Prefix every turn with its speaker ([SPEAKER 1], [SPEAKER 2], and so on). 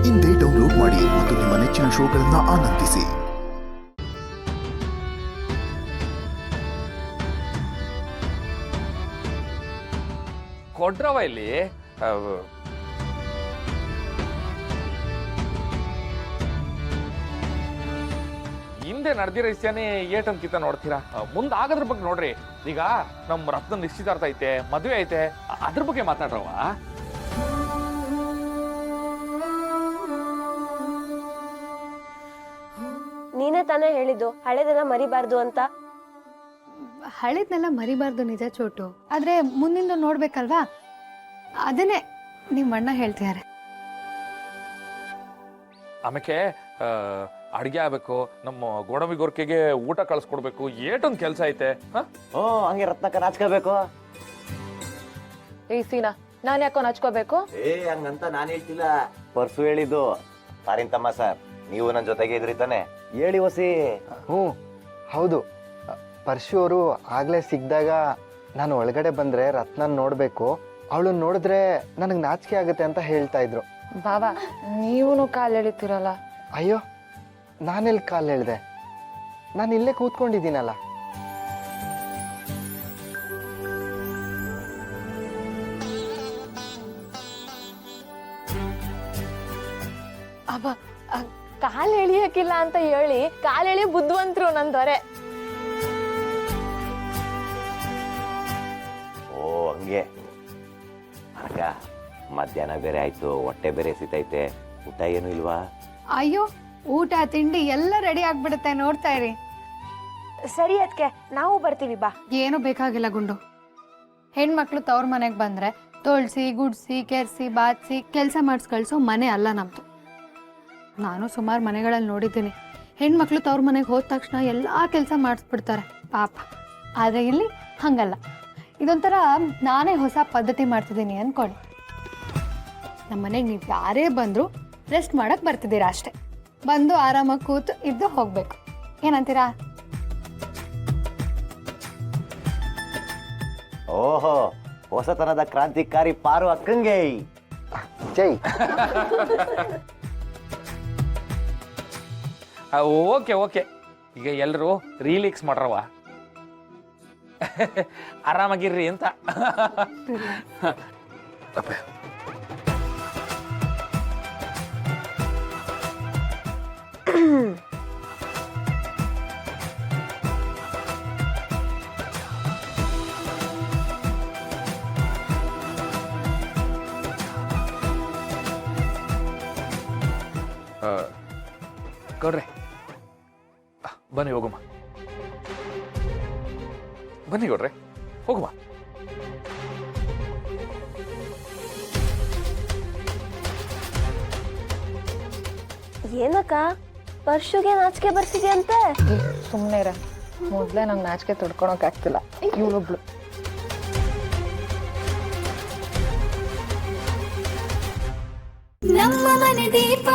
[SPEAKER 1] ಇಂದೇ ಡೌನ್ಲೋಡ್ ಮಾಡಿ ಮತ್ತು ನಿಮ್ಮ ನೆಚ್ಚಿನ ಶೋಗಳನ್ನು ಆನಂದಿಸಿ.
[SPEAKER 2] ಕೊಡ್ರವ ಇಲ್ಲಿ ಹಿಂದೆ ನಡೆದಿರೋ ವಿಷಯನೇ ಏಟಂತ ನೋಡ್ತೀರಾ? ಮುಂದೆ ಆಗೋದ್ರ ಬಗ್ಗೆ ನೋಡ್ರಿ. ಈಗ ನಮ್ಮ ರತ್ನ ನಿಶ್ಚಿತಾರ್ಥ ಐತೆ, ಮದುವೆ ಐತೆ, ಅದ್ರ ಬಗ್ಗೆ ಮಾತಾಡ್ರವ.
[SPEAKER 3] ನೀನೇ ತಾನೇ ಹೇಳಿದ್ದು ಹಳೆದೆಲ್ಲ ಮರಿಬಾರ್ದು ಅಂತ.
[SPEAKER 4] ಹಳೆದನ್ನೆಲ್ಲ ಮರಿಬಾರ್ದು ನಿಜ ಚೋಟು, ಆದ್ರೆ ಮುಂದಿಂದ ನೋಡ್ಬೇಕಲ್ವಾ, ಅದನ್ನೇ ನಿಮ್ಮ ಅಣ್ಣ ಹೇಳ್ತಿದ್ದಾರೆ.
[SPEAKER 2] ಆಮೇಲೆ ಅಡ್ಗೆ ಆಗ್ಬೇಕು, ನಮ್ಮ ಗೋಡಂಬಿ ಗೊರ್ಕೆಗೆ ಊಟ ಕಳ್ಸ್ಕೊಡ್ಬೇಕು, ಏಟೊಂದು ಕೆಲಸ ಐತೆ.
[SPEAKER 5] ಹಂಗೆ ರತ್ನಕ್ಕ ನಾಚ್ಕೋಬೇಕು.
[SPEAKER 3] ಏ ಸೀನಾ, ನಾನ್ ಯಾಕೋ ನಾಚ್ಕೋಬೇಕು?
[SPEAKER 5] ಹಂಗಂತ ನಾನು ಹೇಳ್ತಿಲ್ಲ, ಪರ್ಸು ಹೇಳಿದ್ದು. ಸಾರಿನ್ ತಮ್ಮ ಸರ್, ನೀವು ನನ್ನ ಜೊತೆಗೆ ಇದ್ರಿ ತಾನೆ, ಹೇಳಿ ಹೊಸಿ.
[SPEAKER 6] ಹೌದು, ಪರ್ಶು ಅವರು ಆಗ್ಲೇ ಸಿಕ್ಕಿದಾಗ ನಾನು ಒಳಗಡೆ ಬಂದ್ರೆ ರತ್ನನ್ ನೋಡ್ಬೇಕು, ಅವಳನ್ನ ನೋಡಿದ್ರೆ ನನಗೆ ನಾಚಿಕೆ ಆಗುತ್ತೆ ಅಂತ ಹೇಳ್ತಾ ಇದ್ರು.
[SPEAKER 3] ಬಾಬಾ, ನೀವೂನು ಕಾಲ್ ಎಳಿತೀರಲ್ಲ.
[SPEAKER 6] ಅಯ್ಯೋ, ನಾನೆಲ್ಲಿ ಕಾಲ್ ಹೇಳ್ದೆ, ನಾನು ಇಲ್ಲೇ ಕೂತ್ಕೊಂಡಿದ್ದೀನಲ್ಲ.
[SPEAKER 3] ಅಬ್ಬ, ಕಾಲ್ ಎಳಿಯಕ್ಕಿಲ್ಲ ಅಂತ ಹೇಳಿ ಕಾಲ್ ಎಳಿ ಬುದ್ಧಿವಂತರು ನನ್ ದೊರೆ.
[SPEAKER 5] ಓ ಹಂಗೆ. ಅಕ್ಕ, ಮಧ್ಯಾಹ್ನ ಬೇರೆ ಆಯ್ತು, ಹೊಟ್ಟೆ ಬೇರೆ ಸಿತೈತೆ, ಊಟ ಏನು ಇಲ್ವಾ?
[SPEAKER 4] ಅಯ್ಯೋ, ಊಟ ತಿಂಡಿ ಎಲ್ಲ ರೆಡಿ ಆಗ್ಬಿಡುತ್ತೆ, ನೋಡ್ತಾ ಇರಿ.
[SPEAKER 3] ಸರಿ ಅದ್ಕೆ, ನಾವು ಬರ್ತೀವಿ ಬಾ.
[SPEAKER 4] ಏನು ಬೇಕಾಗಿಲ್ಲ ಗುಂಡು. ಹೆಣ್ಮಕ್ಳು ತವ್ರ ಮನೆಗೆ ಬಂದ್ರೆ ತೊಳ್ಸಿ ಗುಡ್ಸಿ ಕೆರ್ಸಿ ಬಾಚ್ಸಿ ಕೆಲಸ ಮಾಡಿಸ್ ಕಳ್ಸೋ ಮನೆ ಅಲ್ಲ ನಮ್ದು. ನಾನು ಸುಮಾರು ಮನೆಗಳಲ್ಲಿ ನೋಡಿದ್ದೀನಿ, ಹೆಣ್ಮಕ್ಳು ತವ್ರ ಮನೆಗೆ ಹೋದ ತಕ್ಷಣ ಎಲ್ಲ ಕೆಲಸ ಮಾಡಿಸ್ಬಿಡ್ತಾರೆ ಪಾಪ. ಆದರೆ ಇಲ್ಲಿ ಹಂಗಲ್ಲ. ಇದೊಂಥರ ನಾನೇ ಹೊಸ ಪದ್ಧತಿ ಮಾಡ್ತಿದ್ದೀನಿ ಅಂದ್ಕೊಳ್ಳಿ. ನಮ್ಮ ಮನೆಗೆ ನೀವು ಯಾರೇ ಬಂದರೂ ರೆಸ್ಟ್ ಮಾಡಕ್ಕೆ ಬರ್ತಿದ್ದೀರಾ ಅಷ್ಟೇ. ಬಂದು ಆರಾಮಾಗಿ ಕೂತು ಇದ್ದು ಹೋಗ್ಬೇಕು. ಏನಂತೀರಾ?
[SPEAKER 5] ಓಹೋ, ಹೊಸತನದ ಕ್ರಾಂತಿಕಾರಿ ಪಾರು ಅಕ್ಕಂಗೆ
[SPEAKER 6] ಜೈ.
[SPEAKER 2] ಓಕೆ ಓಕೆ, ಈಗ ಎಲ್ಲರೂ ರೀಲಿಕ್ಸ್ ಮಾಡ್ರವ, ಆರಾಮಾಗಿರ್ರಿ ಅಂತ. ಗೌಡ್ರೆ ಬನ್ನಿ ಹೋಗಮ್ಮ, ಬನ್ನಿ ಗೌಡ್ರೆ ಹೋಗುವ.
[SPEAKER 3] ಏನಕ್ಕ, ಪರ್ಶುಗೆ ನಾಚಿಕೆ ಬರ್ತಿದ್ಯಂತೆ?
[SPEAKER 7] ಸುಮ್ಮನೆ ಇರ, ಮೊದಲೇ ನಂಗೆ ನಾಚಿಕೆ ತೊಡ್ಕೊಳಕ್ ಆಗ್ತಿಲ್ಲ. ಇವಳೊಬ್ಳು
[SPEAKER 8] ನಮ್ಮ ಮನೆ ದೀಪ